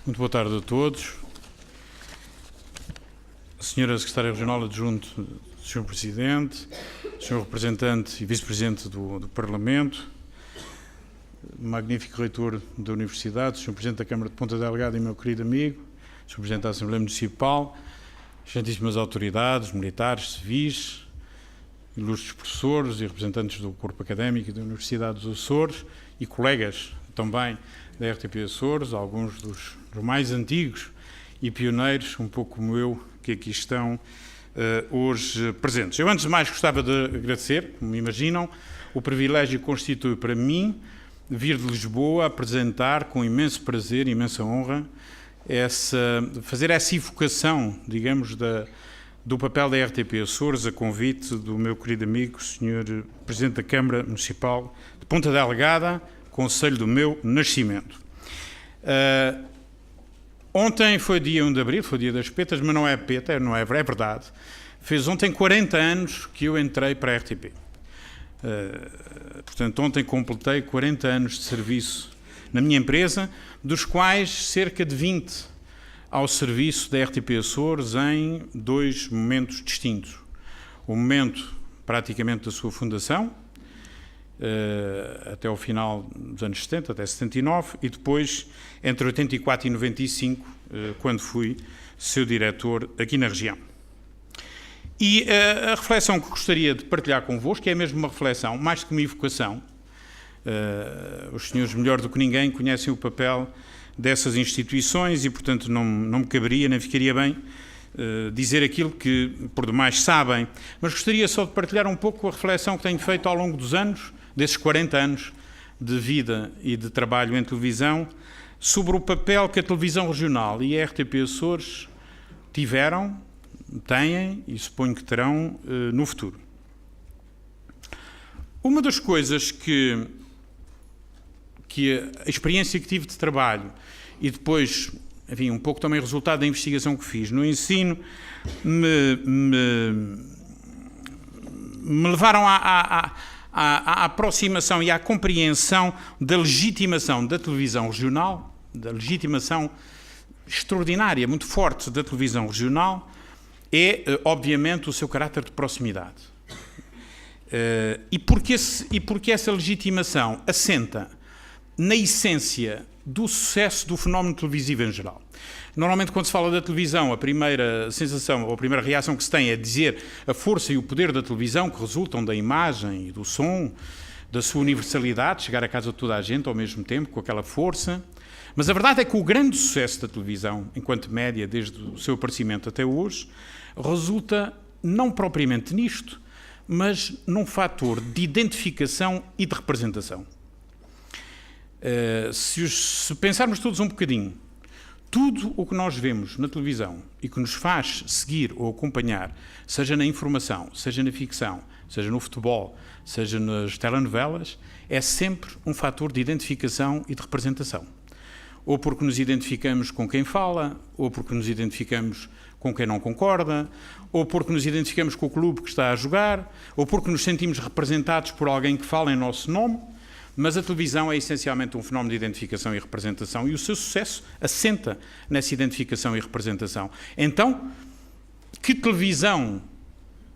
Muito boa tarde a todos. Senhora Secretária Regional Adjunto, Sr. Presidente, Sr. Representante e Vice-Presidente do Parlamento, magnífico Reitor da Universidade, Sr. Presidente da Câmara de Ponta Delgada e meu querido amigo, Sr. Presidente da Assembleia Municipal, excelentíssimas autoridades, militares, civis, ilustres professores e representantes do corpo académico e da Universidade dos Açores e colegas também da RTP Açores, alguns dos mais antigos e pioneiros, um pouco como eu, que aqui estão hoje presentes. Eu, antes de mais, gostava de agradecer, como imaginam, o privilégio que constitui para mim vir de Lisboa apresentar com imenso prazer, imensa honra, fazer essa evocação, digamos, do papel da RTP Açores, a convite do meu querido amigo, Sr. Presidente da Câmara Municipal de Ponta Delgada, concelho do meu nascimento. Ontem foi dia 1 de Abril, foi dia das petas, mas não é peta, é verdade. Fez ontem 40 anos que eu entrei para a RTP. Portanto, ontem completei 40 anos de serviço na minha empresa, dos quais cerca de 20 ao serviço da RTP Açores em dois momentos distintos. O momento, praticamente, da sua fundação, até ao final dos anos 70, até 79, e depois entre 84 e 95, quando fui seu diretor aqui na região. E a reflexão que gostaria de partilhar convosco é mesmo uma reflexão, mais do que uma evocação. Os senhores, melhor do que ninguém, conhecem o papel dessas instituições e, portanto, não me caberia, nem ficaria bem dizer aquilo que, por demais, sabem. Mas gostaria só de partilhar um pouco a reflexão que tenho feito ao longo dos anos, desses 40 anos de vida e de trabalho em televisão, sobre o papel que a televisão regional e a RTP Açores tiveram, têm e suponho que terão no futuro. Uma das coisas que a experiência que tive de trabalho e depois, enfim, um pouco também resultado da investigação que fiz no ensino, me levaram à aproximação e à compreensão da legitimação da televisão regional, da legitimação extraordinária, muito forte da televisão regional, é, obviamente, o seu caráter de proximidade. E porque essa legitimação assenta na essência do sucesso do fenómeno televisivo em geral. Normalmente, quando se fala da televisão, a primeira sensação ou a primeira reação que se tem é dizer a força e o poder da televisão que resultam da imagem e do som, da sua universalidade, chegar à casa de toda a gente ao mesmo tempo, com aquela força. Mas a verdade é que o grande sucesso da televisão, enquanto média, desde o seu aparecimento até hoje, resulta não propriamente nisto, mas num fator de identificação e de representação. Se pensarmos todos um bocadinho, tudo o que nós vemos na televisão e que nos faz seguir ou acompanhar, seja na informação, seja na ficção, seja no futebol, seja nas telenovelas, é sempre um fator de identificação e de representação. Ou porque nos identificamos com quem fala, ou porque nos identificamos com quem não concorda, ou porque nos identificamos com o clube que está a jogar, ou porque nos sentimos representados por alguém que fala em nosso nome. Mas a televisão é essencialmente um fenómeno de identificação e representação e o seu sucesso assenta nessa identificação e representação. Então, que televisão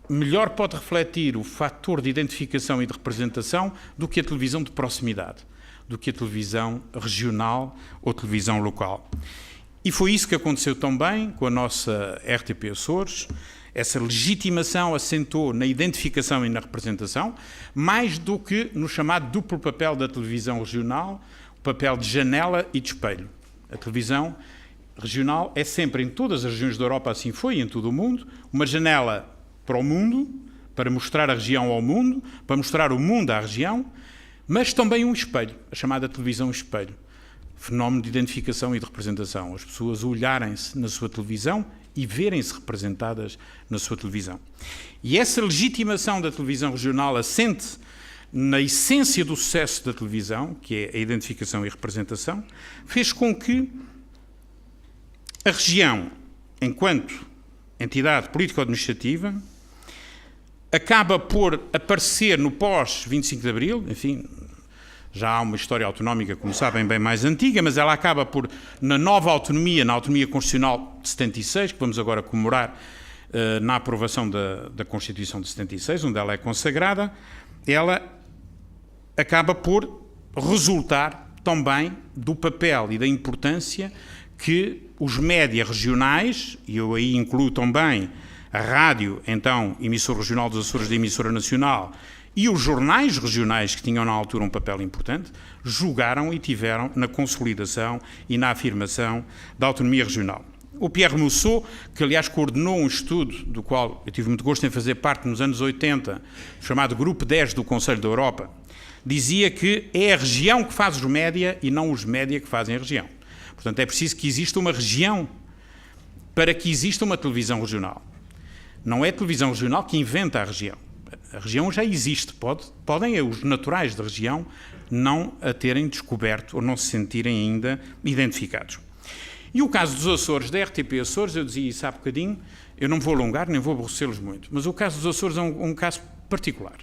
melhor pode refletir o fator de identificação e de representação do que a televisão de proximidade, do que a televisão regional ou televisão local? E foi isso que aconteceu também com a nossa RTP Açores. Essa legitimação assentou na identificação e na representação, mais do que no chamado duplo papel da televisão regional, o papel de janela e de espelho. A televisão regional é sempre, em todas as regiões da Europa, assim foi, em todo o mundo, uma janela para o mundo, para mostrar a região ao mundo, para mostrar o mundo à região, mas também um espelho, a chamada televisão espelho. Fenómeno de identificação e de representação. As pessoas olharem-se na sua televisão e verem-se representadas na sua televisão. E essa legitimação da televisão regional assente na essência do sucesso da televisão, que é a identificação e a representação, fez com que a região, enquanto entidade político-administrativa, acaba por aparecer no pós-25 de Abril, enfim, já há uma história autonómica, como sabem, bem mais antiga, mas ela acaba por, na nova autonomia, na autonomia constitucional de 76, que vamos agora comemorar na aprovação da Constituição de 76, onde ela é consagrada, ela acaba por resultar também do papel e da importância que os média regionais, e eu aí incluo também a rádio, então, emissora regional dos Açores da emissora nacional, e os jornais regionais, que tinham na altura um papel importante, jogaram e tiveram na consolidação e na afirmação da autonomia regional. O Pierre Mousseau, que aliás coordenou um estudo do qual eu tive muito gosto em fazer parte nos anos 80, chamado Grupo 10 do Conselho da Europa, dizia que é a região que faz os média e não os média que fazem a região. Portanto, é preciso que exista uma região para que exista uma televisão regional. Não é a televisão regional que inventa a região. A região já existe. Podem os naturais da região não a terem descoberto ou não se sentirem ainda identificados. E o caso dos Açores, da RTP Açores, eu dizia isso há bocadinho, eu não vou alongar, nem vou aborrecê-los muito, mas o caso dos Açores é um caso particular.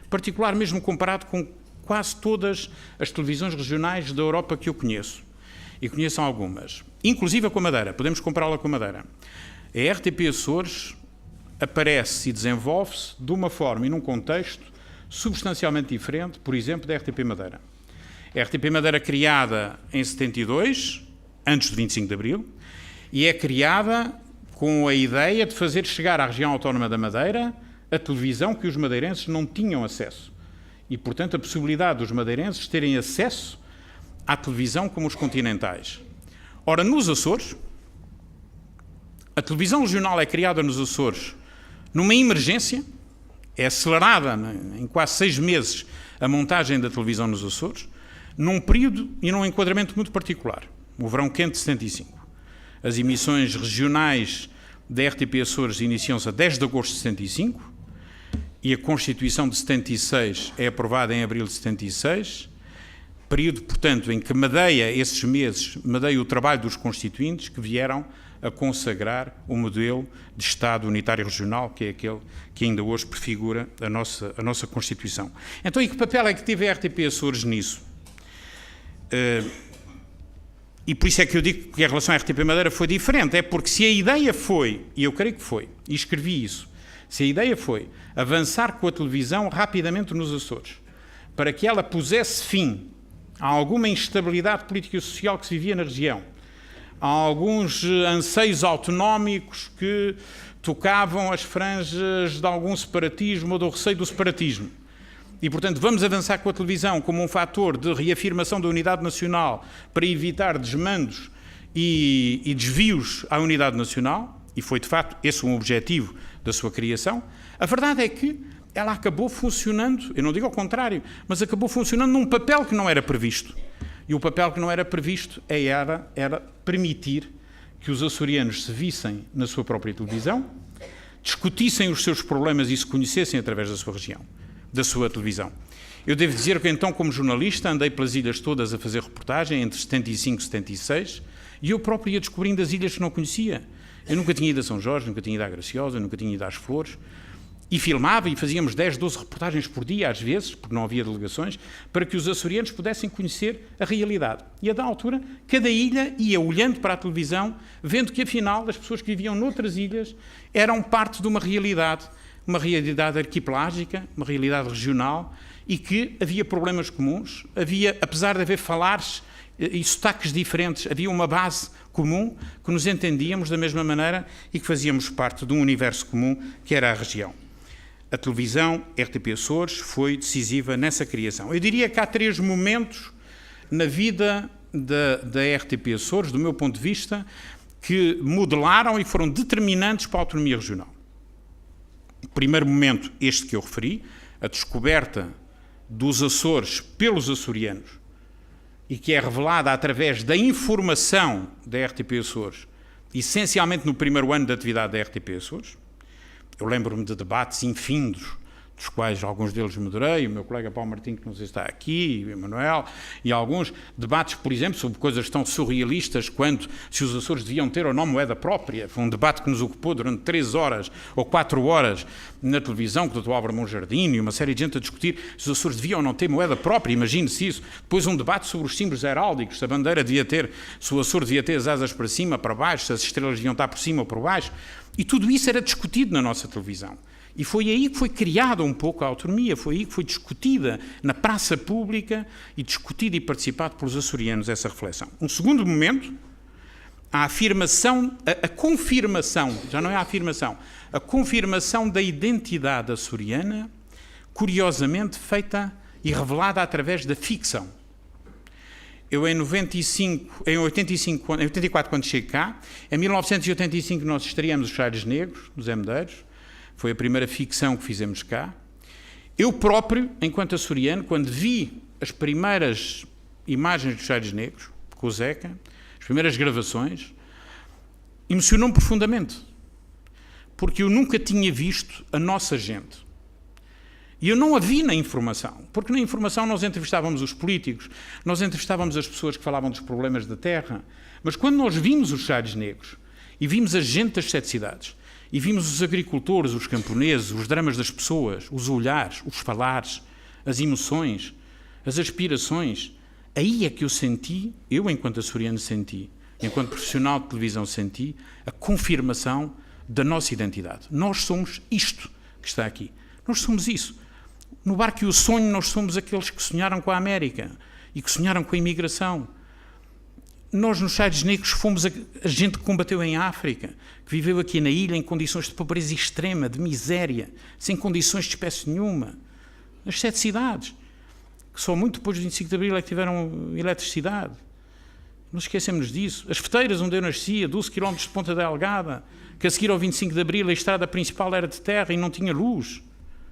Particular mesmo comparado com quase todas as televisões regionais da Europa que eu conheço. E conheço algumas. Inclusive com a Madeira, podemos compará-la com a Madeira. A RTP Açores aparece e desenvolve-se de uma forma e num contexto substancialmente diferente, por exemplo, da RTP Madeira. A RTP Madeira é criada em 72, antes de 25 de Abril, e é criada com a ideia de fazer chegar à região autónoma da Madeira a televisão que os madeirenses não tinham acesso. E, portanto, a possibilidade dos madeirenses terem acesso à televisão como os continentais. Ora, nos Açores, a televisão regional é criada nos Açores numa emergência, é acelerada em quase 6 meses a montagem da televisão nos Açores, num período e num enquadramento muito particular, o verão quente de 75. As emissões regionais da RTP Açores iniciam-se a 10 de agosto de 75 e a Constituição de 76 é aprovada em abril de 76, período, portanto, em que madeia esses meses, madeia o trabalho dos constituintes que vieram a consagrar o modelo de Estado unitário regional, que é aquele que ainda hoje prefigura a nossa Constituição. Então, e que papel é que teve a RTP Açores nisso? E por isso é que eu digo que a relação à RTP Madeira foi diferente, é porque se a ideia foi, e eu creio que foi, e escrevi isso, se a ideia foi avançar com a televisão rapidamente nos Açores, para que ela pusesse fim a alguma instabilidade política e social que se vivia na região, há alguns anseios autonómicos que tocavam as franjas de algum separatismo ou do receio do separatismo. E, portanto, vamos avançar com a televisão como um fator de reafirmação da unidade nacional para evitar desmandos e desvios à unidade nacional, e foi, de facto, esse um objetivo da sua criação. A verdade é que ela acabou funcionando, eu não digo ao contrário, mas acabou funcionando num papel que não era previsto. E o papel que não era previsto era permitir que os açorianos se vissem na sua própria televisão, discutissem os seus problemas e se conhecessem através da sua região, da sua televisão. Eu devo dizer que então, como jornalista, andei pelas ilhas todas a fazer reportagem entre 75 e 76 e eu próprio ia descobrindo as ilhas que não conhecia. Eu nunca tinha ido a São Jorge, nunca tinha ido à Graciosa, nunca tinha ido às Flores. E filmava e fazíamos 10, 12 reportagens por dia, às vezes, porque não havia delegações, para que os açorianos pudessem conhecer a realidade. E a da altura, cada ilha ia olhando para a televisão, vendo que afinal as pessoas que viviam noutras ilhas eram parte de uma realidade arquipelágica, uma realidade regional, e que havia problemas comuns, havia, apesar de haver falares e sotaques diferentes, havia uma base comum, que nos entendíamos da mesma maneira e que fazíamos parte de um universo comum que era a região. A televisão RTP Açores foi decisiva nessa criação. Eu diria que há 3 momentos na vida da RTP Açores, do meu ponto de vista, que modelaram e foram determinantes para a autonomia regional. O primeiro momento, este que eu referi, a descoberta dos Açores pelos açorianos, e que é revelada através da informação da RTP Açores, essencialmente no primeiro ano de atividade da RTP Açores. Eu lembro-me de debates infindos dos quais alguns deles moderei, o meu colega Paulo Martim, que não sei se está aqui, o Emanuel, e alguns debates, por exemplo, sobre coisas tão surrealistas quanto se os Açores deviam ter ou não moeda própria. Foi um debate que nos ocupou durante 3 horas ou 4 horas na televisão, com o Dr. Álvaro Monjardim e uma série de gente a discutir se os Açores deviam ou não ter moeda própria, imagine-se isso. Depois um debate sobre os símbolos heráldicos, se a bandeira devia ter, se o Açor devia ter as asas para cima, para baixo, se as estrelas deviam estar por cima ou por baixo, e tudo isso era discutido na nossa televisão. E foi aí que foi criada um pouco a autonomia, foi aí que foi discutida na praça pública e discutida e participada pelos açorianos essa reflexão. Um segundo momento, a afirmação, a confirmação, já não é a afirmação, a confirmação da identidade açoriana, curiosamente feita e revelada através da ficção. Eu em 84, quando cheguei cá, em 1985 nós estreamos Os Chairos Negros, dos Medeiros. Foi a primeira ficção que fizemos cá. Eu próprio, enquanto açoriano, quando vi as primeiras imagens dos Chairos Negros, com o Zeca, as primeiras gravações, emocionou-me profundamente. Porque eu nunca tinha visto a nossa gente. E eu não a vi na informação. Porque na informação nós entrevistávamos os políticos, nós entrevistávamos as pessoas que falavam dos problemas da terra. Mas quando nós vimos os Chairos Negros e vimos a gente das 7 cidades, e vimos os agricultores, os camponeses, os dramas das pessoas, os olhares, os falares, as emoções, as aspirações. Aí é que eu senti, eu enquanto açoriano senti, enquanto profissional de televisão senti, a confirmação da nossa identidade. Nós somos isto que está aqui. Nós somos isso. No Barco e o Sonho nós somos aqueles que sonharam com a América e que sonharam com a imigração. Nós, nos Chairos Negros, fomos a gente que combateu em África, que viveu aqui na ilha em condições de pobreza extrema, de miséria, sem condições de espécie nenhuma. As 7 cidades, que só muito depois do 25 de Abril é que tiveram eletricidade. Não esquecemos disso. As Feteiras, onde eu nasci, a 12 km de Ponta Delgada, que a seguir ao 25 de Abril a estrada principal era de terra e não tinha luz.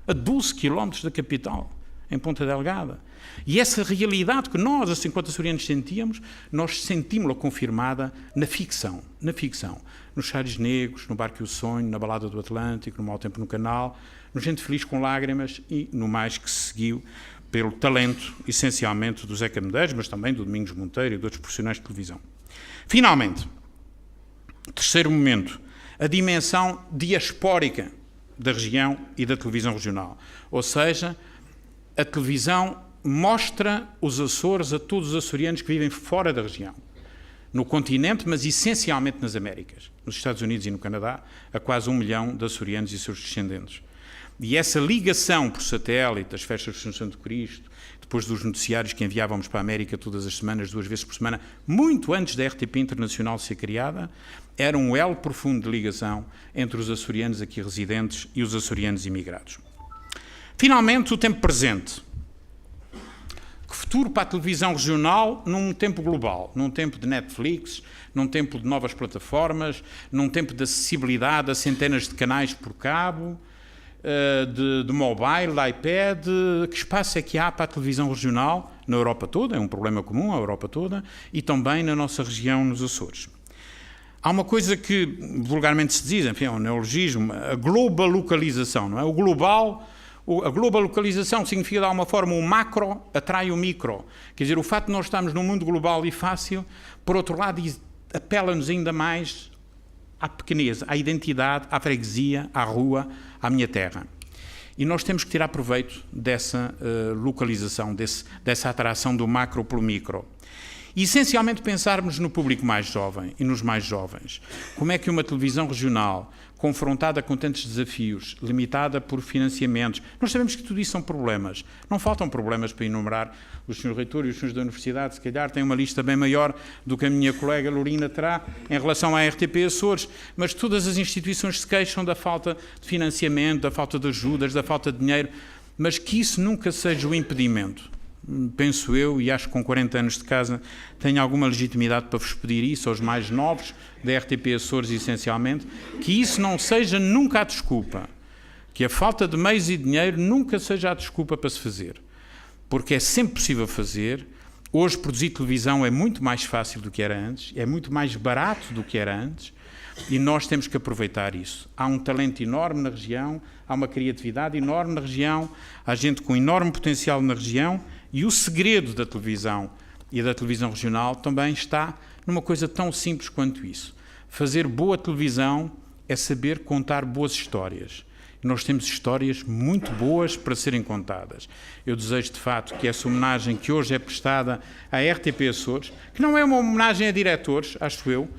A 12 km da capital, em Ponta Delgada. E essa realidade que nós, assim, enquanto açorianos, sentíamos, nós sentimos-la confirmada na ficção. Na ficção. Nos Chairos Negros, no Barco e o Sonho, na Balada do Atlântico, no Mau Tempo no Canal, no Gente Feliz com Lágrimas e no mais que se seguiu pelo talento, essencialmente, do Zeca Medeiros, mas também do Domingos Monteiro e de outros profissionais de televisão. Finalmente, terceiro momento, a dimensão diaspórica da região e da televisão regional. Ou seja, a televisão mostra os Açores a todos os açorianos que vivem fora da região, no continente, mas essencialmente nas Américas, nos Estados Unidos e no Canadá, a quase 1 milhão de açorianos e seus descendentes. E essa ligação por satélite, das festas de Assunção de Cristo, depois dos noticiários que enviávamos para a América todas as semanas, 2 vezes por semana, muito antes da RTP Internacional ser criada, era um elo profundo de ligação entre os açorianos aqui residentes e os açorianos imigrados. Finalmente, o tempo presente. Que futuro para a televisão regional num tempo global, num tempo de Netflix, num tempo de novas plataformas, num tempo de acessibilidade a centenas de canais por cabo, de mobile, de iPad. Que espaço é que há para a televisão regional na Europa toda? É um problema comum à Europa toda e também na nossa região, nos Açores. Há uma coisa que vulgarmente se diz, enfim, é um neologismo, a globalocalização, não é? O global... A globalização significa, de alguma forma, o macro atrai o micro. Quer dizer, o facto de nós estarmos num mundo global e fácil, por outro lado, apela-nos ainda mais à pequeneza, à identidade, à freguesia, à rua, à minha terra. E nós temos que tirar proveito dessa localização, dessa atração do macro pelo micro. E, essencialmente, pensarmos no público mais jovem e nos mais jovens. Como é que uma televisão regional, confrontada com tantos desafios, limitada por financiamentos, nós sabemos que tudo isso são problemas. Não faltam problemas para enumerar. O Sr. Reitor e os senhores da Universidade, se calhar, têm uma lista bem maior do que a minha colega Lorina terá em relação à RTP Açores, mas todas as instituições se queixam da falta de financiamento, da falta de ajudas, da falta de dinheiro, mas que isso nunca seja o impedimento. Penso eu, e acho que com 40 anos de casa tenho alguma legitimidade para vos pedir isso, aos mais novos da RTP Açores essencialmente, que isso não seja nunca a desculpa, que a falta de meios e dinheiro nunca seja a desculpa para se fazer, porque é sempre possível fazer Hoje produzir televisão é muito mais fácil do que era antes, é muito mais barato do que era antes, e nós temos que aproveitar isso. Há um talento enorme na região, há uma criatividade enorme na região, há gente com enorme potencial na região, e o segredo da televisão e da televisão regional também está numa coisa tão simples quanto isso. Fazer boa televisão é saber contar boas histórias. Nós temos histórias muito boas para serem contadas. Eu desejo, de facto, que essa homenagem que hoje é prestada à RTP Açores, que não é uma homenagem a diretores, acho eu,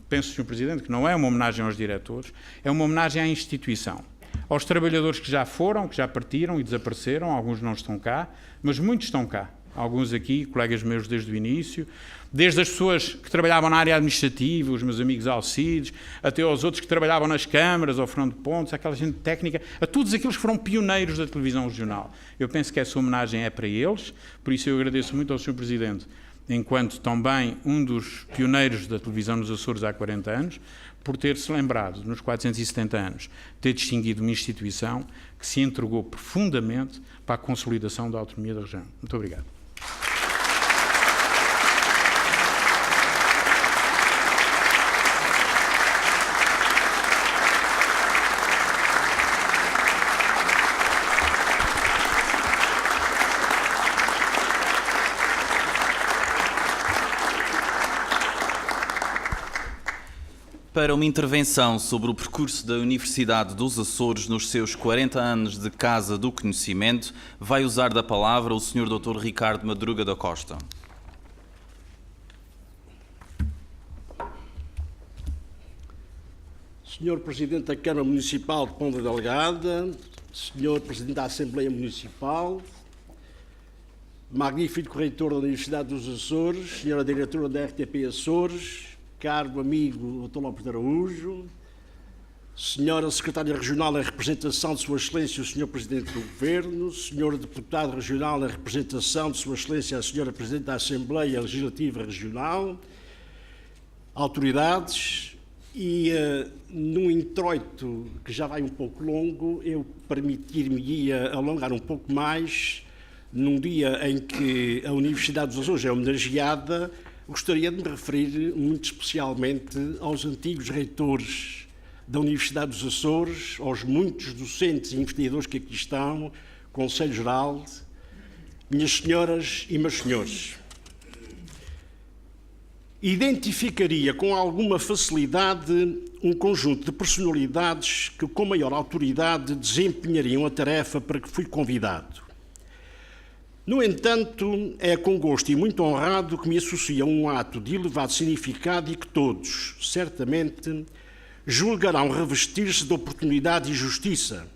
penso, Sr. Presidente, que não é uma homenagem aos diretores, é uma homenagem à instituição. Aos trabalhadores que já foram, que já partiram e desapareceram, alguns não estão cá, mas muitos estão cá. Alguns aqui, colegas meus desde o início, desde as pessoas que trabalhavam na área administrativa, os meus amigos Alcides, até aos outros que trabalhavam nas câmaras, ao Fernando Pontes, aquela gente técnica, a todos aqueles que foram pioneiros da televisão regional. Eu penso que essa homenagem é para eles, por isso eu agradeço muito ao Sr. Presidente, enquanto também um dos pioneiros da televisão nos Açores há 40 anos, por ter-se lembrado, nos 470 anos, ter distinguido uma instituição que se entregou profundamente para a consolidação da autonomia da região. Muito obrigado. Para uma intervenção sobre o percurso da Universidade dos Açores nos seus 40 anos de Casa do Conhecimento, vai usar da palavra o Sr. Dr. Ricardo Madruga da Costa. Sr. Presidente da Câmara Municipal de Ponta Delgada, Sr. Presidente da Assembleia Municipal, magnífico reitor da Universidade dos Açores, Sra. Diretora da RTP Açores, caro amigo Dr. Lopes de Araújo, Sra. Secretária Regional em representação de Sua Excelência o Sr. Presidente do Governo, Sr. Deputado Regional em representação de Sua Excelência a Sra. Presidente da Assembleia Legislativa Regional, autoridades, e num introito que já vai um pouco longo, eu permitir-me-ia alongar um pouco mais, num dia em que a Universidade dos Açores é homenageada. Gostaria de me referir muito especialmente aos antigos reitores da Universidade dos Açores, aos muitos docentes e investigadores que aqui estão, Conselho Geral, minhas senhoras e meus senhores. Identificaria com alguma facilidade um conjunto de personalidades que com maior autoridade desempenhariam a tarefa para que fui convidado. No entanto, é com gosto e muito honrado que me associo a um ato de elevado significado e que todos, certamente, julgarão revestir-se de oportunidade e justiça.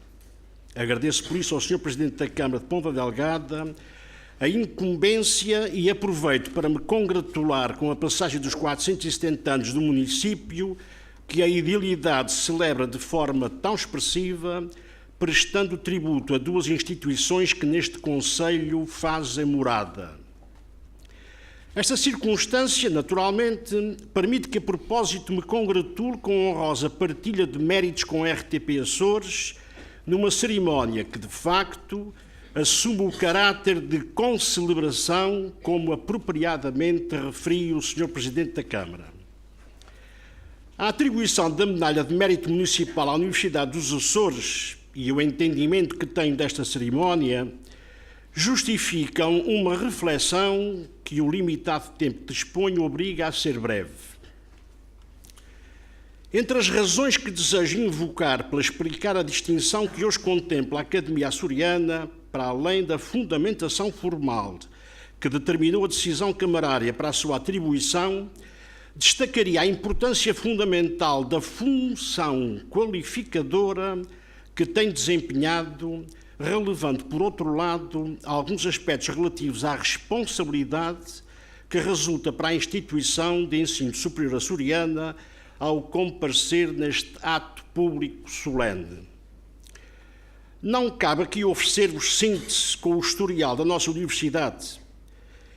Agradeço por isso ao Sr. Presidente da Câmara de Ponta Delgada a incumbência e aproveito para me congratular com a passagem dos 470 anos do município, que a idilidade celebra de forma tão expressiva, prestando tributo a duas instituições que neste Conselho fazem morada. Esta circunstância, naturalmente, permite que a propósito me congratule com a honrosa partilha de méritos com a RTP Açores, numa cerimónia que, de facto, assume o caráter de concelebração, como apropriadamente referiu o Sr. Presidente da Câmara. A atribuição da Medalha de Mérito Municipal à Universidade dos Açores e o entendimento que tenho desta cerimónia justificam uma reflexão que o limitado tempo que disponho obriga a ser breve. Entre as razões que desejo invocar para explicar a distinção que hoje contempla a Academia Açoriana, para além da fundamentação formal que determinou a decisão camarária para a sua atribuição, destacaria a importância fundamental da função qualificadora que tem desempenhado, relevando, por outro lado, alguns aspectos relativos à responsabilidade que resulta para a instituição de ensino superior açoriana ao comparecer neste ato público solene. Não cabe aqui oferecer-vos síntese com o historial da nossa universidade.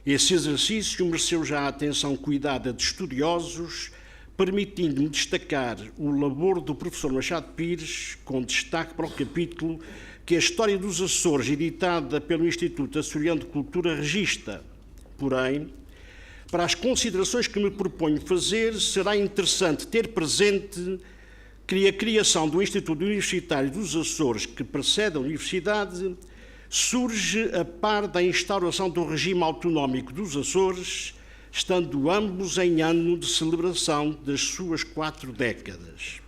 Esse exercício mereceu já a atenção cuidada de estudiosos, permitindo-me destacar o labor do professor Machado Pires, com destaque para o capítulo que a História dos Açores, editada pelo Instituto Açoriano de Cultura, registra. porém, para as considerações que me proponho fazer, será interessante ter presente que a criação do Instituto Universitário dos Açores, que precede a Universidade, surge a par da instauração do regime autonómico dos Açores, estando ambos em ano de celebração das suas 4 décadas.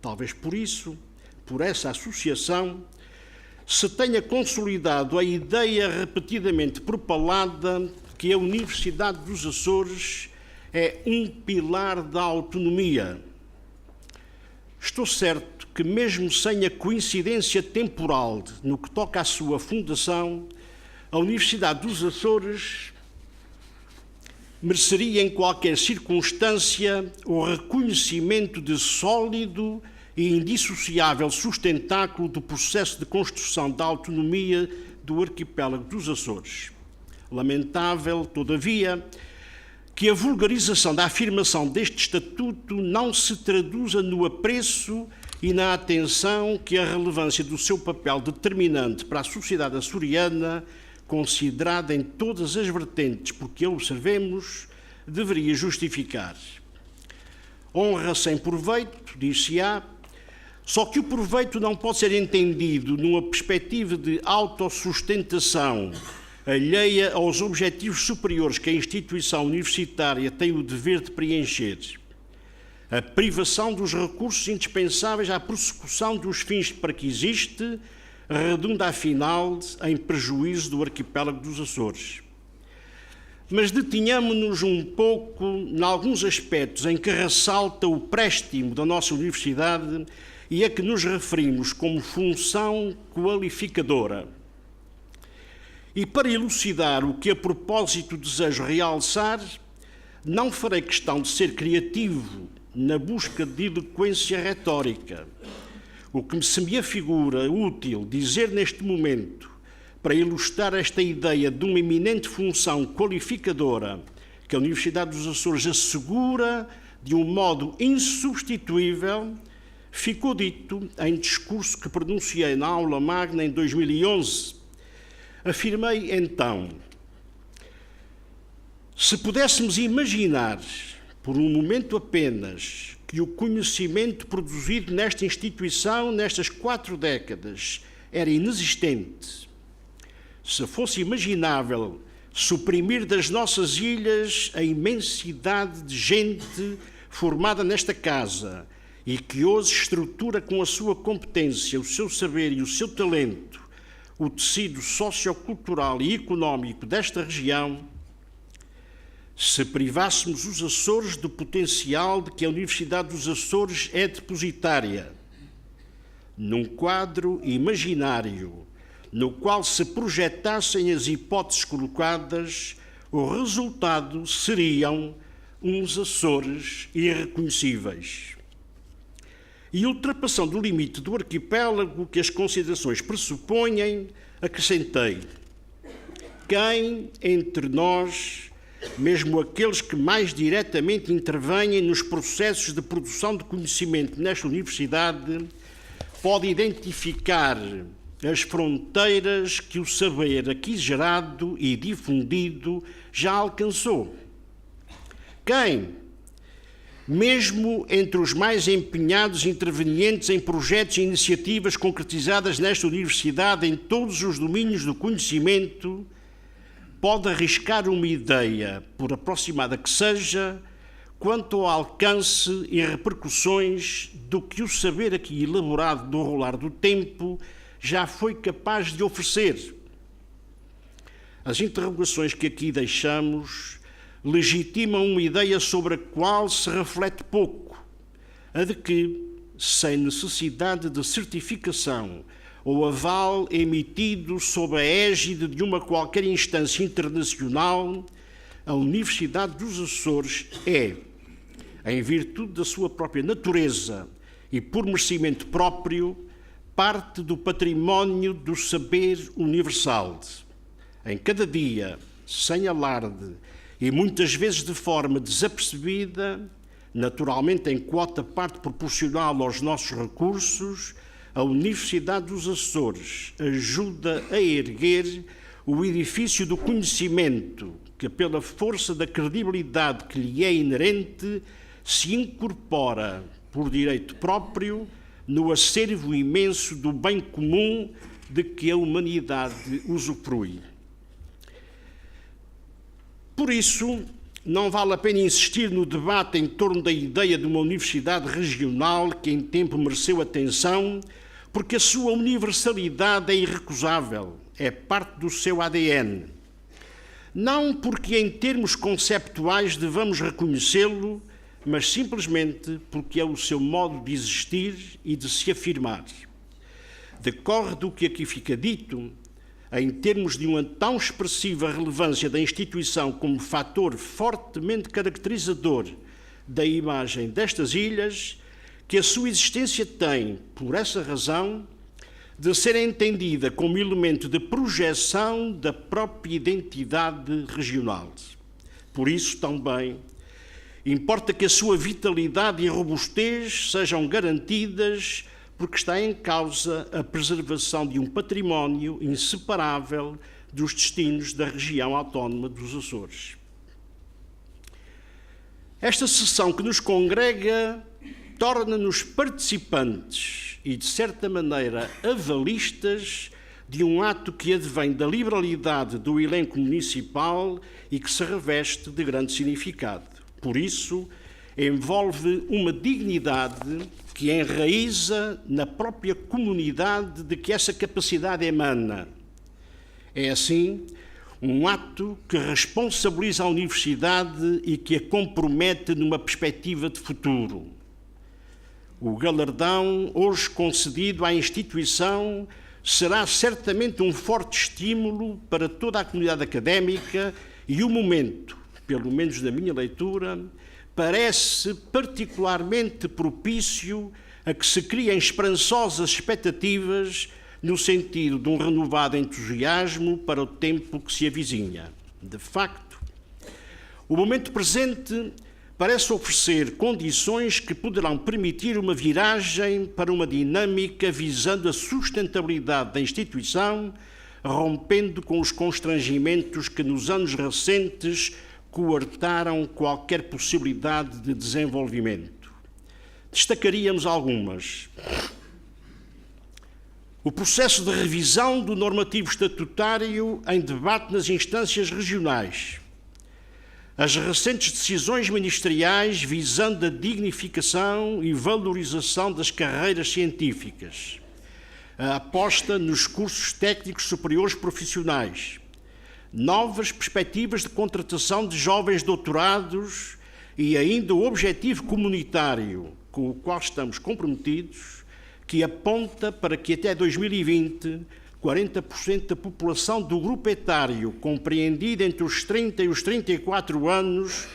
Talvez por isso, por essa associação, se tenha consolidado a ideia repetidamente propalada que a Universidade dos Açores é um pilar da autonomia. Estou certo que, mesmo sem a coincidência temporal no que toca à sua fundação, a Universidade dos Açores mereceria em qualquer circunstância o reconhecimento de sólido e indissociável sustentáculo do processo de construção da autonomia do arquipélago dos Açores. Lamentável, todavia, que a vulgarização da afirmação deste estatuto não se traduza no apreço e na atenção que a relevância do seu papel determinante para a sociedade açoriana, considerada em todas as vertentes porque a observemos, deveria justificar. Honra sem proveito, dir-se-á, só que o proveito não pode ser entendido numa perspectiva de autossustentação, alheia aos objetivos superiores que a instituição universitária tem o dever de preencher. A privação dos recursos indispensáveis à prossecução dos fins para que existe redunda, afinal, em prejuízo do arquipélago dos Açores. Mas detenhamo-nos um pouco em alguns aspectos em que ressalta o préstimo da nossa universidade e a que nos referimos como função qualificadora. E para elucidar o que a propósito desejo realçar, não farei questão de ser criativo na busca de eloquência retórica. O que se me afigura útil dizer neste momento, para ilustrar esta ideia de uma eminente função qualificadora que a Universidade dos Açores assegura de um modo insubstituível, ficou dito em discurso que pronunciei na aula magna em 2011. Afirmei então: se pudéssemos imaginar, por um momento apenas, que o conhecimento produzido nesta instituição, nestas 4 décadas, era inexistente, se fosse imaginável suprimir das nossas ilhas a imensidade de gente formada nesta casa e que hoje estrutura com a sua competência, o seu saber e o seu talento o tecido sociocultural e económico desta região, se privássemos os Açores do potencial de que a Universidade dos Açores é depositária, num quadro imaginário no qual se projetassem as hipóteses colocadas, o resultado seriam uns Açores irreconhecíveis. E ultrapassando o limite do arquipélago que as considerações pressupõem, acrescentei: quem entre nós, mesmo aqueles que mais diretamente intervêm nos processos de produção de conhecimento nesta universidade, pode identificar as fronteiras que o saber aqui gerado e difundido já alcançou? Quem, mesmo entre os mais empenhados intervenientes em projetos e iniciativas concretizadas nesta universidade em todos os domínios do conhecimento, pode arriscar uma ideia, por aproximada que seja, quanto ao alcance e repercussões do que o saber aqui elaborado no rolar do tempo já foi capaz de oferecer? As interrogações que aqui deixamos legitimam uma ideia sobre a qual se reflete pouco, a de que, sem necessidade de certificação ou aval emitido sob a égide de uma qualquer instância internacional, a Universidade dos Açores é, em virtude da sua própria natureza e por merecimento próprio, parte do património do saber universal. Em cada dia, sem alarde e muitas vezes de forma desapercebida, naturalmente em quota parte proporcional aos nossos recursos, a Universidade dos Açores ajuda a erguer o edifício do conhecimento que, pela força da credibilidade que lhe é inerente, se incorpora, por direito próprio, no acervo imenso do bem comum de que a humanidade usufrui. Por isso, não vale a pena insistir no debate em torno da ideia de uma universidade regional que em tempo mereceu atenção, porque a sua universalidade é irrecusável, é parte do seu ADN. Não porque em termos conceptuais devamos reconhecê-lo, mas simplesmente porque é o seu modo de existir e de se afirmar. Decorre do que aqui fica dito, em termos de uma tão expressiva relevância da instituição como fator fortemente caracterizador da imagem destas ilhas, que a sua existência tem, por essa razão, de ser entendida como elemento de projeção da própria identidade regional. Por isso, também, importa que a sua vitalidade e robustez sejam garantidas, porque está em causa a preservação de um património inseparável dos destinos da região autónoma dos Açores. Esta sessão que nos congrega torna-nos participantes e, de certa maneira, avalistas de um ato que advém da liberalidade do elenco municipal e que se reveste de grande significado. Por isso, envolve uma dignidade que enraiza na própria comunidade de que essa capacidade emana. É, assim, um ato que responsabiliza a universidade e que a compromete numa perspectiva de futuro. O galardão hoje concedido à instituição será certamente um forte estímulo para toda a comunidade académica e o momento, pelo menos na minha leitura, parece particularmente propício a que se criem esperançosas expectativas no sentido de um renovado entusiasmo para o tempo que se avizinha. De facto, o momento presente parece oferecer condições que poderão permitir uma viragem para uma dinâmica visando a sustentabilidade da instituição, rompendo com os constrangimentos que nos anos recentes coartaram qualquer possibilidade de desenvolvimento. Destacaríamos algumas. O processo de revisão do normativo estatutário em debate nas instâncias regionais. As recentes decisões ministeriais visando a dignificação e valorização das carreiras científicas. A aposta nos cursos técnicos superiores profissionais. Novas perspectivas de contratação de jovens doutorados e ainda o objetivo comunitário com o qual estamos comprometidos, que aponta para que até 2020 40% da população do grupo etário compreendida entre os 30 e os 34 anos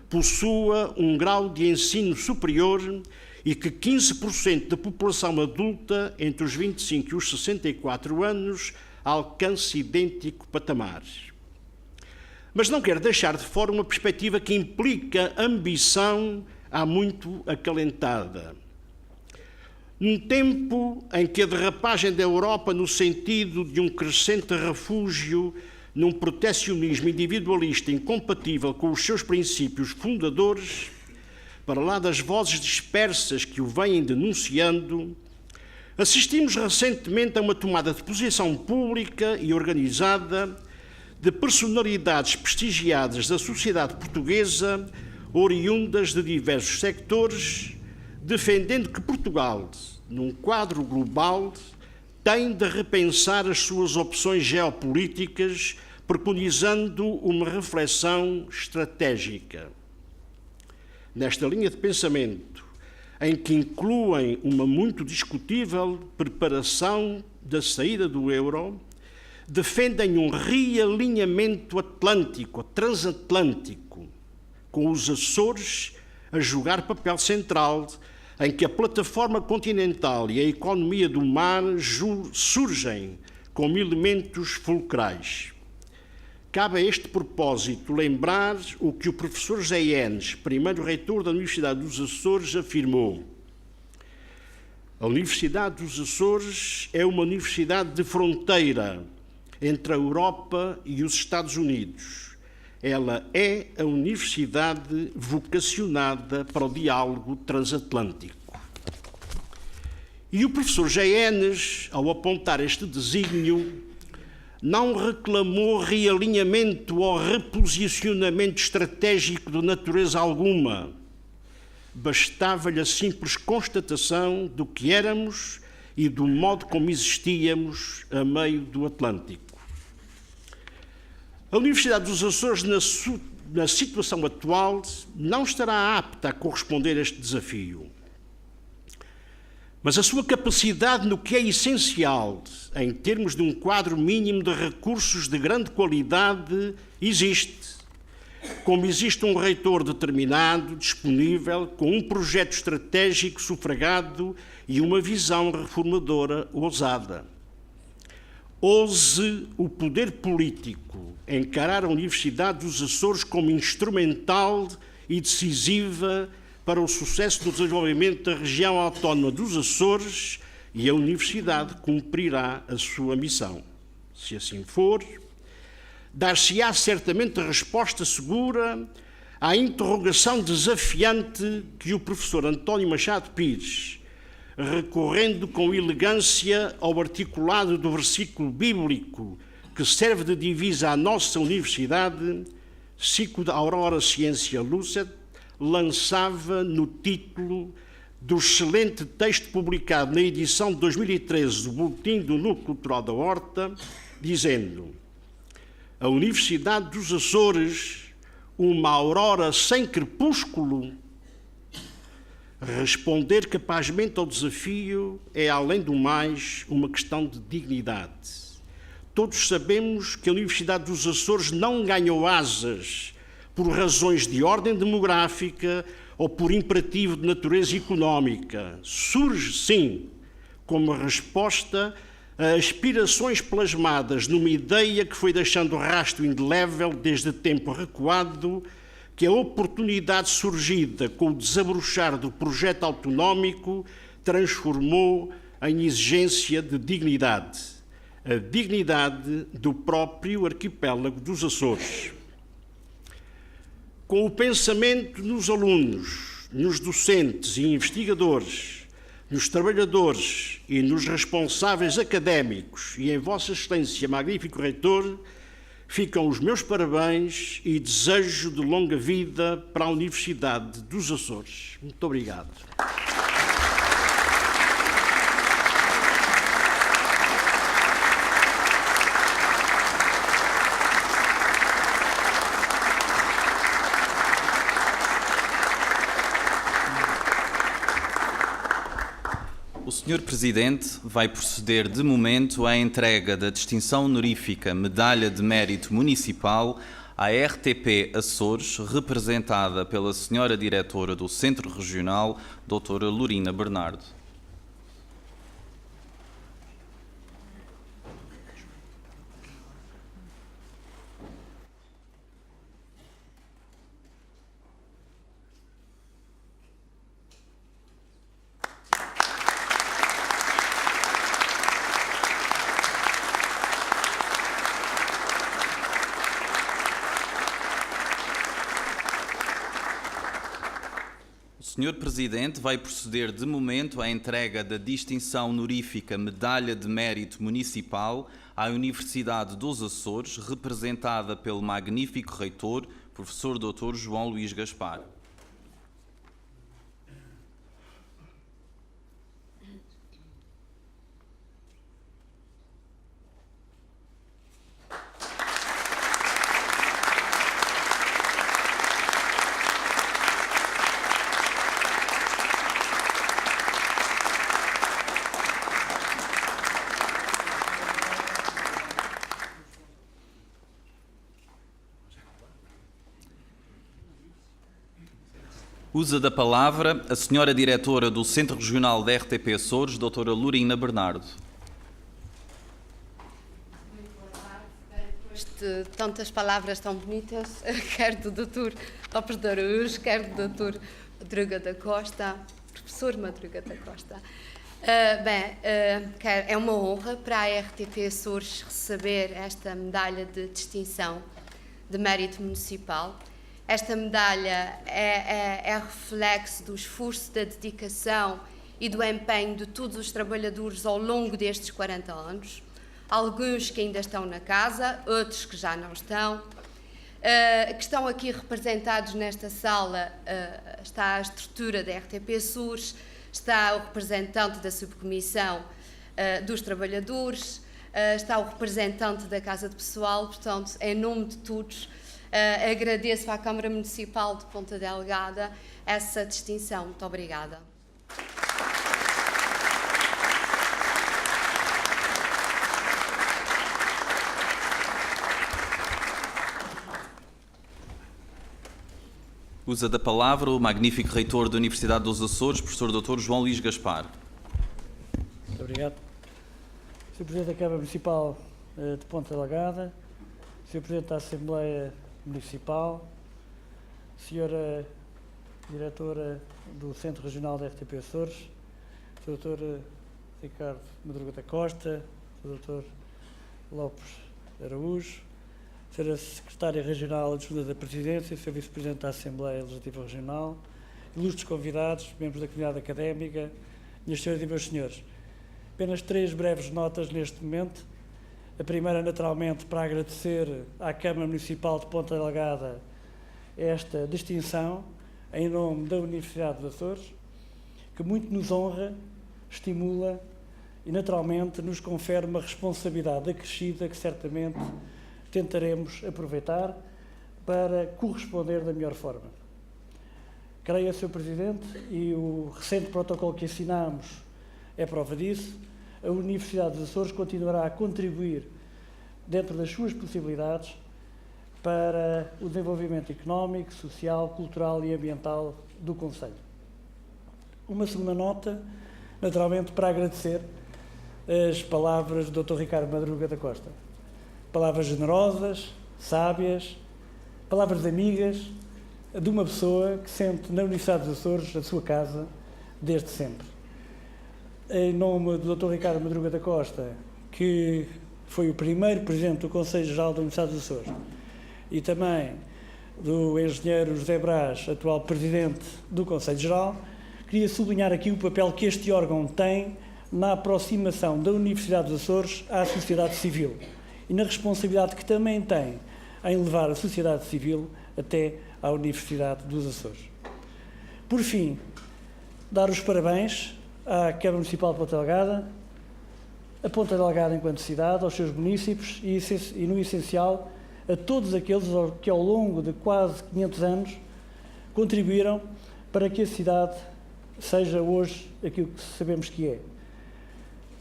possua um grau de ensino superior e que 15% da população adulta entre os 25 e os 64 anos alcance idêntico patamar. Mas não quero deixar de fora uma perspectiva que implica ambição há muito acalentada. Num tempo em que a derrapagem da Europa no sentido de um crescente refúgio num protecionismo individualista incompatível com os seus princípios fundadores, para lá das vozes dispersas que o vêm denunciando, assistimos recentemente a uma tomada de posição pública e organizada de personalidades prestigiadas da sociedade portuguesa, oriundas de diversos sectores, defendendo que Portugal, num quadro global, tem de repensar as suas opções geopolíticas, preconizando uma reflexão estratégica. Nesta linha de pensamento, em que incluem uma muito discutível preparação da saída do euro, defendem um realinhamento atlântico, transatlântico, com os Açores a jogar papel central, em que a plataforma continental e a economia do mar surgem como elementos fulcrais. Cabe a este propósito lembrar o que o professor José Enes, primeiro reitor da Universidade dos Açores, afirmou. A Universidade dos Açores é uma universidade de fronteira entre a Europa e os Estados Unidos. Ela é a universidade vocacionada para o diálogo transatlântico. E o professor Jaenes, ao apontar este desígnio, não reclamou realinhamento ou reposicionamento estratégico de natureza alguma. Bastava-lhe a simples constatação do que éramos e do modo como existíamos a meio do Atlântico. A Universidade dos Açores, na situação atual, não estará apta a corresponder a este desafio. Mas a sua capacidade no que é essencial, em termos de um quadro mínimo de recursos de grande qualidade, existe. Como existe um reitor determinado, disponível, com um projeto estratégico sufragado e uma visão reformadora ousada. Ouse o poder político encarar a Universidade dos Açores como instrumental e decisiva para o sucesso do desenvolvimento da região autónoma dos Açores, e a Universidade cumprirá a sua missão. Se assim for, dar-se-á certamente a resposta segura à interrogação desafiante que o professor António Machado Pires, recorrendo com elegância ao articulado do versículo bíblico que serve de divisa à nossa universidade, Sicut Aurora Scientia Lucet, lançava no título do excelente texto publicado na edição de 2013 do Boletim do Núcleo Cultural da Horta, dizendo: a Universidade dos Açores, uma aurora sem crepúsculo. Responder capazmente ao desafio é, além do mais, uma questão de dignidade. Todos sabemos que a Universidade dos Açores não ganhou asas por razões de ordem demográfica ou por imperativo de natureza económica. Surge, sim, como resposta a aspirações plasmadas numa ideia que foi deixando rastro indelével desde tempo recuado, que a oportunidade surgida com o desabrochar do projeto autonómico transformou em exigência de dignidade, a dignidade do próprio arquipélago dos Açores. Com o pensamento nos alunos, nos docentes e investigadores, nos trabalhadores e nos responsáveis académicos e em Vossa Excelência, magnífico Reitor, ficam os meus parabéns e desejo de longa vida para a Universidade dos Açores. Muito obrigado. O Sr. Presidente vai proceder de momento à entrega da distinção honorífica Medalha de Mérito Municipal à RTP Açores, representada pela Sra. Diretora do Centro Regional, Dra. Lorina Bernardo. O Sr. Presidente vai proceder de momento à entrega da distinção honorífica Medalha de Mérito Municipal à Universidade dos Açores, representada pelo magnífico reitor, professor Dr. João Luís Gaspar. Usa da palavra a Sra. Diretora do Centro Regional da RTP Açores, Dra. Lorina Bernardo. Muito boa tarde. Depois de tantas palavras tão bonitas, quer do Dr. Lopes de Araújo, quer do Dr. Madruga da Costa, professor Madruga da Costa. É uma honra para a RTP Açores receber esta medalha de distinção de Mérito Municipal. Esta medalha é reflexo do esforço, da dedicação e do empenho de todos os trabalhadores ao longo destes 40 anos. Alguns que ainda estão na casa, outros que já não estão. Que estão aqui representados nesta sala, está a estrutura da RTP SURS, está o representante da subcomissão dos trabalhadores, está o representante da Casa de Pessoal. Portanto, em nome de todos, agradeço à Câmara Municipal de Ponta Delgada essa distinção. Muito obrigada. Usa da palavra o magnífico reitor da Universidade dos Açores, professor Dr. João Luís Gaspar. Muito obrigado. Sr. Presidente da Câmara Municipal de Ponta Delgada, Sr. Presidente da Assembleia Municipal, Sra. Diretora do Centro Regional da RTP Açores, Sr. Dr. Ricardo Madruga da Costa, Sr. Dr. Lopes Araújo, Sra. Secretária Regional Adjunta da Presidência, Sr. Vice-Presidente da Assembleia Legislativa Regional, ilustres convidados, membros da comunidade académica, minhas senhoras e meus senhores. Apenas 3 breves notas neste momento. A primeira, naturalmente, para agradecer à Câmara Municipal de Ponta Delgada esta distinção em nome da Universidade dos Açores, que muito nos honra, estimula e, naturalmente, nos confere uma responsabilidade acrescida que certamente tentaremos aproveitar para corresponder da melhor forma. Creio, Sr. Presidente, e o recente protocolo que assinamos é prova disso, a Universidade dos Açores continuará a contribuir, dentro das suas possibilidades, para o desenvolvimento económico, social, cultural e ambiental do concelho. Uma segunda nota, naturalmente, para agradecer as palavras do Dr. Ricardo Madruga da Costa. Palavras generosas, sábias, palavras amigas de uma pessoa que sente na Universidade dos Açores a sua casa desde sempre. Em nome do Dr. Ricardo Madruga da Costa, que foi o primeiro Presidente do Conselho Geral da Universidade dos Açores, e também do engenheiro José Brás, atual Presidente do Conselho Geral, queria sublinhar aqui o papel que este órgão tem na aproximação da Universidade dos Açores à sociedade civil e na responsabilidade que também tem em levar a sociedade civil até à Universidade dos Açores. Por fim, dar os parabéns à Câmara Municipal de Ponta Delgada, a Ponta Delgada enquanto cidade, aos seus munícipes e, no essencial, a todos aqueles que ao longo de quase 500 anos contribuíram para que a cidade seja hoje aquilo que sabemos que é.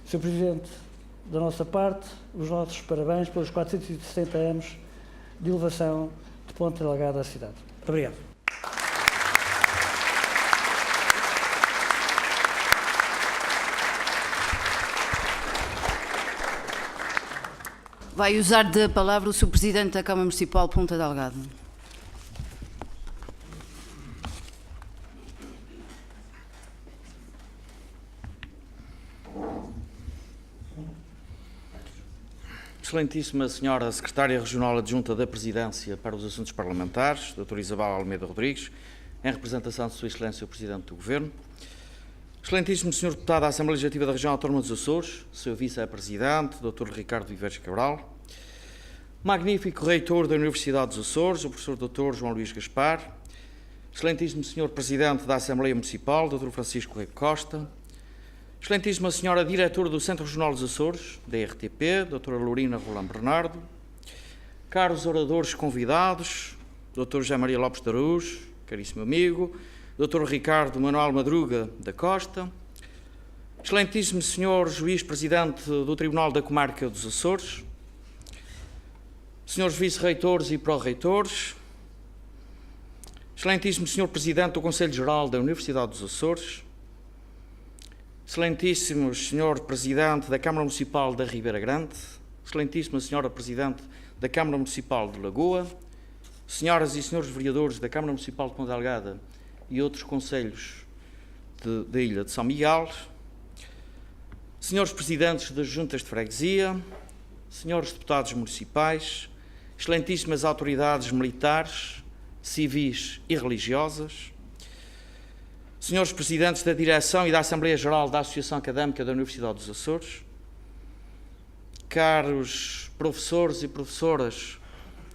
Sr. Presidente, da nossa parte, os nossos parabéns pelos 460 anos de elevação de Ponta Delgada à cidade. Muito obrigado. Vai usar da palavra o Sr. Presidente da Câmara Municipal de Ponta Delgada. Excelentíssima Senhora Secretária Regional Adjunta da Presidência para os Assuntos Parlamentares, Dra. Isabel Almeida Rodrigues, em representação de Sua Excelência o Presidente do Governo. Excelentíssimo Sr. Deputado da Assembleia Legislativa da Região Autónoma dos Açores, Sr. Vice-Presidente, Dr. Ricardo Viveiros Cabral, magnífico Reitor da Universidade dos Açores, o Professor Dr. João Luís Gaspar, Excelentíssimo Sr. Presidente da Assembleia Municipal, Dr. Francisco Rei Costa, Excelentíssima Senhora Diretora do Centro Regional dos Açores, da RTP, Dra. Lorina Roland Bernardo, caros oradores convidados, Dr. José Maria Lopes de Araújo, caríssimo amigo, Dr. Ricardo Manuel Madruga da Costa, Excelentíssimo Sr. Juiz Presidente do Tribunal da Comarca dos Açores, Srs. Vice-Reitores e Pró-Reitores, Excelentíssimo Sr. Presidente do Conselho Geral da Universidade dos Açores, Excelentíssimo Sr. Presidente da Câmara Municipal da Ribeira Grande, Excelentíssima Sra. Presidente da Câmara Municipal de Lagoa, Senhoras e Senhores Vereadores da Câmara Municipal de Ponta Delgada e outros concelhos da Ilha de São Miguel, Senhores Presidentes das Juntas de Freguesia, Senhores Deputados Municipais, excelentíssimas autoridades militares, civis e religiosas, senhores presidentes da direção e da Assembleia Geral da Associação Académica da Universidade dos Açores, caros professores e professoras,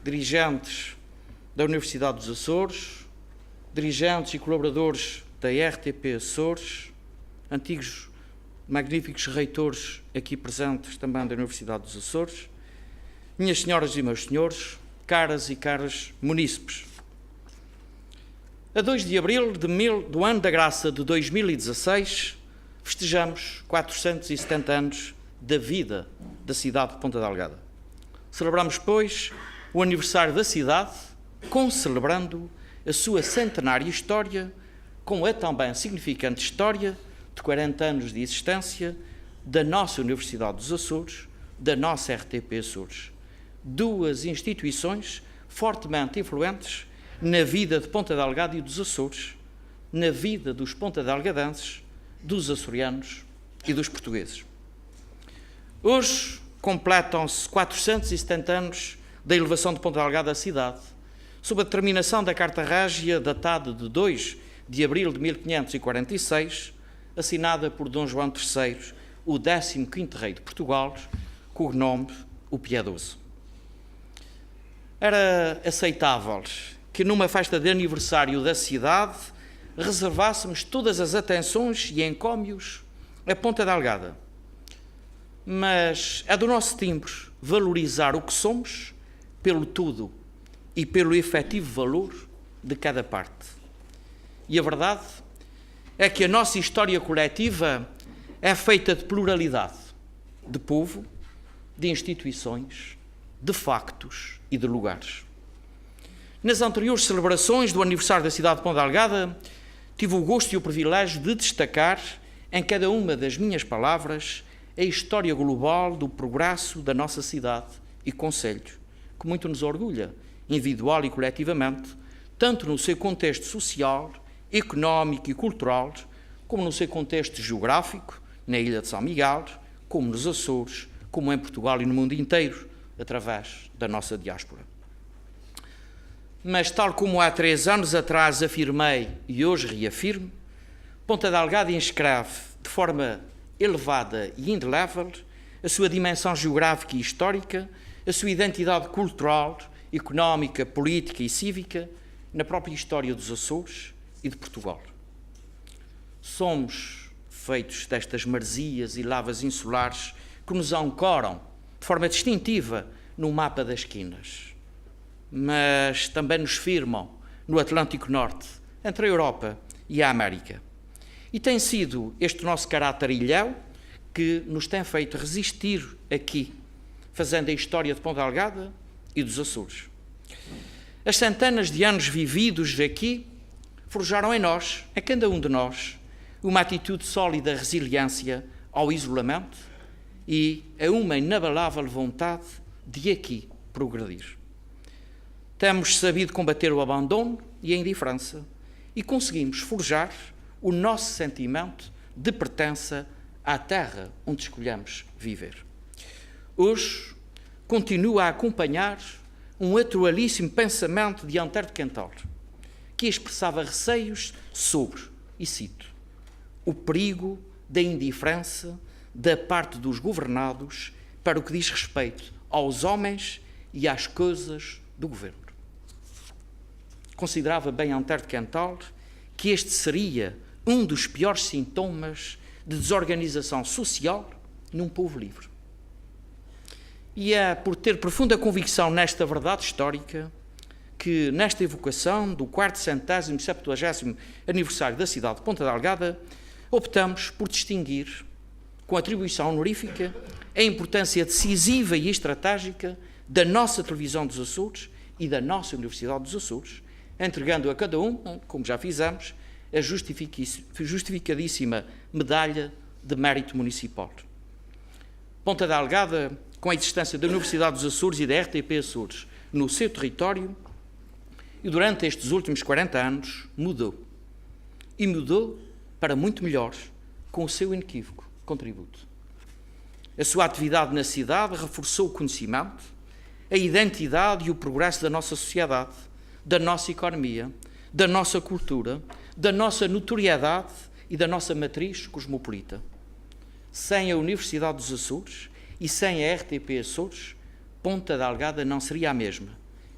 dirigentes da Universidade dos Açores, dirigentes e colaboradores da RTP Açores, antigos magníficos reitores aqui presentes também da Universidade dos Açores, minhas senhoras e meus senhores, caras e caras munícipes. A 2 de abril do ano da graça de 2016, festejamos 470 anos da vida da cidade de Ponta Delgada. Celebramos, pois, o aniversário da cidade, concelebrando a sua centenária história, com a também significante história de 40 anos de existência da nossa Universidade dos Açores, da nossa RTP Açores. Duas instituições fortemente influentes na vida de Ponta Delgada e dos Açores, na vida dos pontadelgadenses, dos açorianos e dos portugueses. Hoje completam-se 470 anos da elevação de Ponta Delgada à cidade, sob a determinação da Carta Régia datada de 2 de abril de 1546, assinada por Dom João III, o 15º rei de Portugal, com o nome o Piedoso. Era aceitável que numa festa de aniversário da cidade reservássemos todas as atenções e encômios a Ponta Delgada. Mas é do nosso timbre valorizar o que somos pelo tudo e pelo efetivo valor de cada parte. E a verdade é que a nossa história coletiva é feita de pluralidade, de povo, de instituições, de factos e de lugares. Nas anteriores celebrações do aniversário da cidade de Ponta Delgada, tive o gosto e o privilégio de destacar em cada uma das minhas palavras a história global do progresso da nossa cidade e concelho, que muito nos orgulha, individual e coletivamente, tanto no seu contexto social, económico e cultural, como no seu contexto geográfico, na ilha de São Miguel, como nos Açores, como em Portugal e no mundo inteiro, através da nossa diáspora. Mas, tal como há 3 anos atrás afirmei e hoje reafirmo, Ponta Delgada inscreve de forma elevada e indelével a sua dimensão geográfica e histórica, a sua identidade cultural, económica, política e cívica na própria história dos Açores e de Portugal. Somos feitos destas maresias e lavas insulares que nos ancoram de forma distintiva no mapa das quinas, mas também nos firmam no Atlântico Norte, entre a Europa e a América. E tem sido este nosso caráter ilhéu que nos tem feito resistir aqui, fazendo a história de Ponta Delgada e dos Açores. As centenas de anos vividos aqui forjaram em nós, em cada um de nós, uma atitude sólida de resiliência ao isolamento e a uma inabalável vontade de aqui progredir. Temos sabido combater o abandono e a indiferença e conseguimos forjar o nosso sentimento de pertença à terra onde escolhemos viver. Hoje, continua a acompanhar um atualíssimo pensamento de Antero de Quental, que expressava receios sobre, e cito, o perigo da indiferença da parte dos governados para o que diz respeito aos homens e às coisas do governo. Considerava bem Antero de Quental que este seria um dos piores sintomas de desorganização social num povo livre. E é por ter profunda convicção nesta verdade histórica que, nesta evocação do 470º aniversário da cidade de Ponta Delgada, optamos por distinguir, com atribuição honorífica, a importância decisiva e estratégica da nossa televisão dos Açores e da nossa Universidade dos Açores, entregando a cada um, como já fizemos, a justificadíssima medalha de mérito municipal. Ponta Delgada, com a existência da Universidade dos Açores e da RTP Açores no seu território, e durante estes últimos 40 anos, mudou. E mudou para muito melhor, com o seu inequívoco contributo. A sua atividade na cidade reforçou o conhecimento, a identidade e o progresso da nossa sociedade, da nossa economia, da nossa cultura, da nossa notoriedade e da nossa matriz cosmopolita. Sem a Universidade dos Açores e sem a RTP Açores, Ponta Delgada não seria a mesma,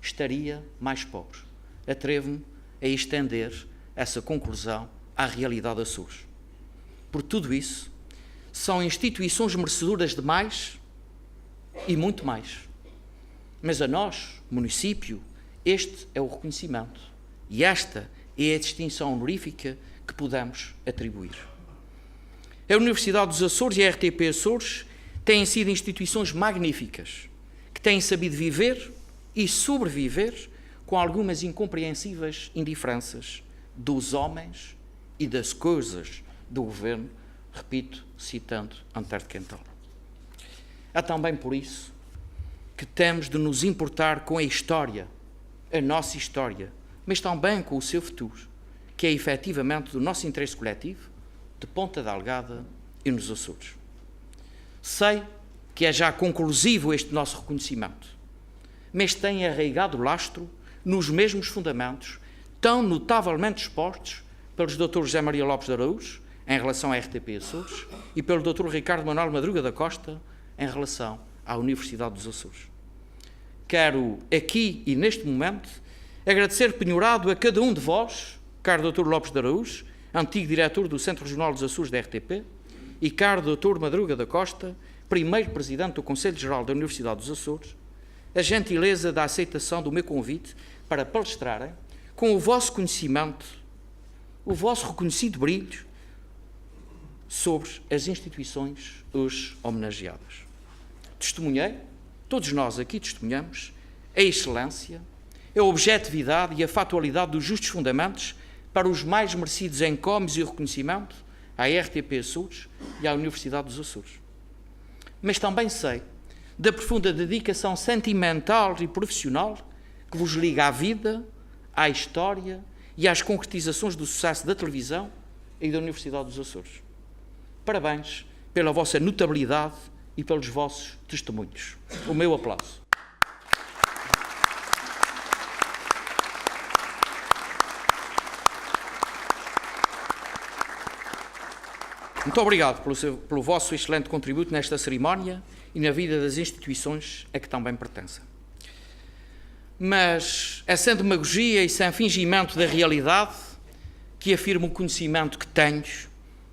estaria mais pobre. Atrevo-me a estender essa conclusão à realidade Açores. Por tudo isso, são instituições merecedoras de mais e muito mais. Mas a nós, município, este é o reconhecimento e esta é a distinção honorífica que podemos atribuir. A Universidade dos Açores e a RTP Açores têm sido instituições magníficas, que têm sabido viver e sobreviver com algumas incompreensíveis indiferenças dos homens e das coisas do governo, repito, citando Antero de Quental. É também por isso que temos de nos importar com a história, a nossa história, mas também com o seu futuro, que é efetivamente do nosso interesse coletivo, de Ponta Delgada e nos Açores. Sei que é já conclusivo este nosso reconhecimento, mas tem arraigado lastro nos mesmos fundamentos tão notavelmente expostos pelos Dr. José Maria Lopes de Araújo, em relação à RTP Açores, e pelo Dr. Ricardo Manuel Madruga da Costa, em relação à Universidade dos Açores. Quero aqui e neste momento agradecer penhorado a cada um de vós, caro Dr. Lopes de Araújo, antigo diretor do Centro Regional dos Açores da RTP, e caro Dr. Madruga da Costa, primeiro presidente do Conselho Geral da Universidade dos Açores, a gentileza da aceitação do meu convite para palestrarem com o vosso conhecimento, o vosso reconhecido brilho sobre as instituições hoje homenageadas. Testemunhei, todos nós aqui testemunhamos, a excelência, a objetividade e a factualidade dos justos fundamentos para os mais merecidos encomes e reconhecimento à RTP Açores e à Universidade dos Açores. Mas também sei da profunda dedicação sentimental e profissional que vos liga à vida, à história e às concretizações do sucesso da televisão e da Universidade dos Açores. Parabéns pela vossa notabilidade e pelos vossos testemunhos. O meu aplauso. Muito obrigado pelo vosso excelente contributo nesta cerimónia e na vida das instituições a que também pertencem. Mas é sem demagogia e sem fingimento da realidade que afirmo o conhecimento que tenho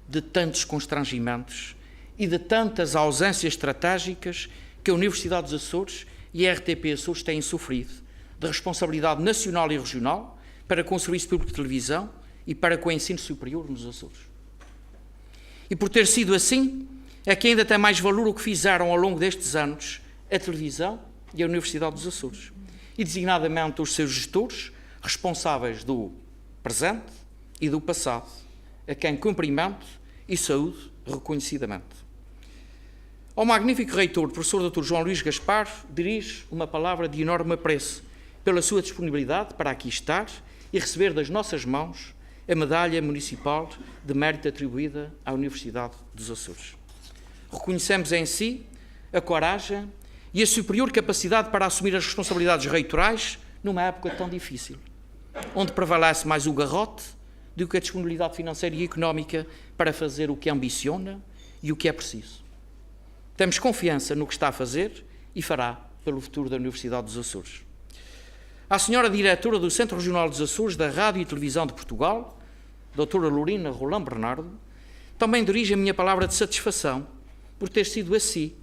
de tantos constrangimentos e de tantas ausências estratégicas que a Universidade dos Açores e a RTP Açores têm sofrido, de responsabilidade nacional e regional para com o Serviço Público de Televisão e para com o ensino superior nos Açores. E por ter sido assim, é que ainda tem mais valor o que fizeram ao longo destes anos a televisão e a Universidade dos Açores, e designadamente os seus gestores, responsáveis do presente e do passado, a quem cumprimento e saúdo reconhecidamente. Ao magnífico reitor, professor Dr. João Luís Gaspar, dirijo uma palavra de enorme apreço pela sua disponibilidade para aqui estar e receber das nossas mãos a medalha municipal de mérito atribuída à Universidade dos Açores. Reconhecemos em si a coragem e a superior capacidade para assumir as responsabilidades reitorais numa época tão difícil, onde prevalece mais o garrote do que a disponibilidade financeira e económica para fazer o que ambiciona e o que é preciso. Temos confiança no que está a fazer e fará pelo futuro da Universidade dos Açores. À senhora diretora do Centro Regional dos Açores da Rádio e Televisão de Portugal, doutora Lorina Roland Bernardo, também dirijo a minha palavra de satisfação por ter sido assim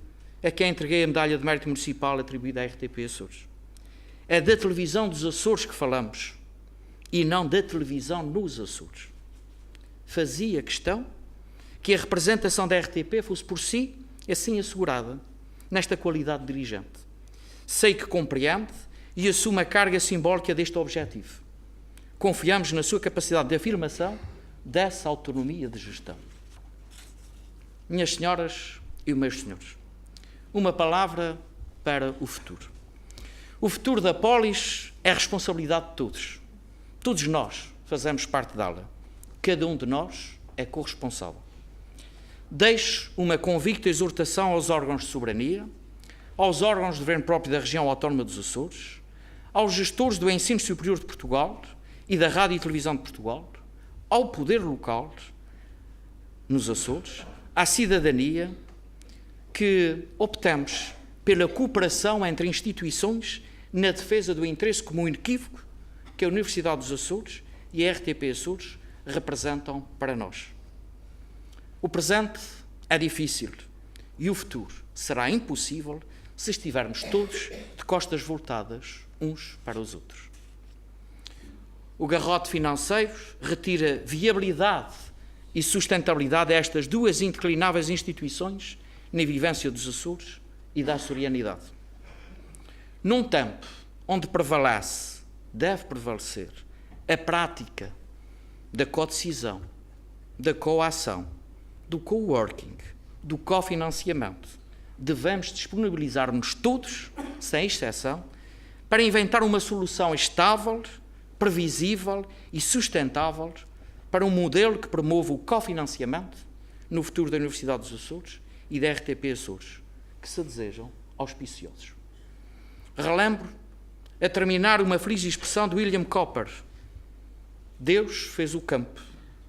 a quem entreguei a medalha de mérito municipal atribuída à RTP Açores. É da televisão dos Açores que falamos e não da televisão nos Açores. Fazia questão que a representação da RTP fosse por si assim assegurada nesta qualidade de dirigente. Sei que compreende e assume a carga simbólica deste objetivo. Confiamos na sua capacidade de afirmação dessa autonomia de gestão. Minhas senhoras e meus senhores, uma palavra para o futuro. O futuro da Polis é responsabilidade de todos. Todos nós fazemos parte dela. Cada um de nós é corresponsável. Deixo uma convicta exortação aos órgãos de soberania aos órgãos de governo próprio da região autónoma dos Açores, aos gestores do ensino superior de Portugal e da Rádio e Televisão de Portugal, ao poder local nos Açores, à cidadania, que optamos pela cooperação entre instituições na defesa do interesse comum inequívoco que a Universidade dos Açores e a RTP Açores representam para nós. O presente é difícil e o futuro será impossível se estivermos todos de costas voltadas uns para os outros. O garrote financeiro retira viabilidade e sustentabilidade a estas duas indeclináveis instituições na vivência dos Açores e da açorianidade. Num tempo onde deve prevalecer a prática da codecisão, da coação, do coworking, do cofinanciamento, devemos disponibilizar-nos todos, sem exceção, para inventar uma solução estável, previsível e sustentável para um modelo que promova o cofinanciamento no futuro da Universidade dos Açores e da RTP Açores, que se desejam auspiciosos. Relembro, a terminar, uma feliz expressão de William Cowper: Deus fez o campo,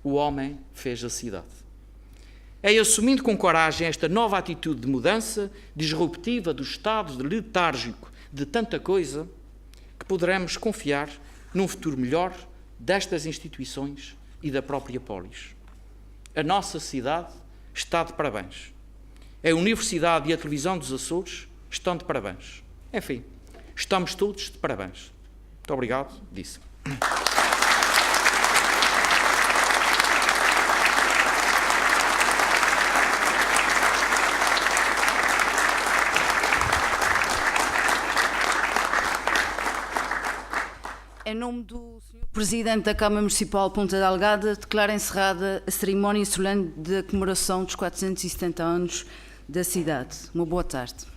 o homem fez a cidade. É assumindo com coragem esta nova atitude de mudança disruptiva do estado de letárgico de tanta coisa que poderemos confiar num futuro melhor destas instituições e da própria polis. A nossa cidade está de parabéns. A Universidade e a Televisão dos Açores estão de parabéns. Enfim, estamos todos de parabéns. Muito obrigado, disse. Em nome do Sr. Presidente da Câmara Municipal Ponta Delgada, declaro encerrada a cerimónia solene de comemoração dos 470 anos da cidade. Uma boa tarde.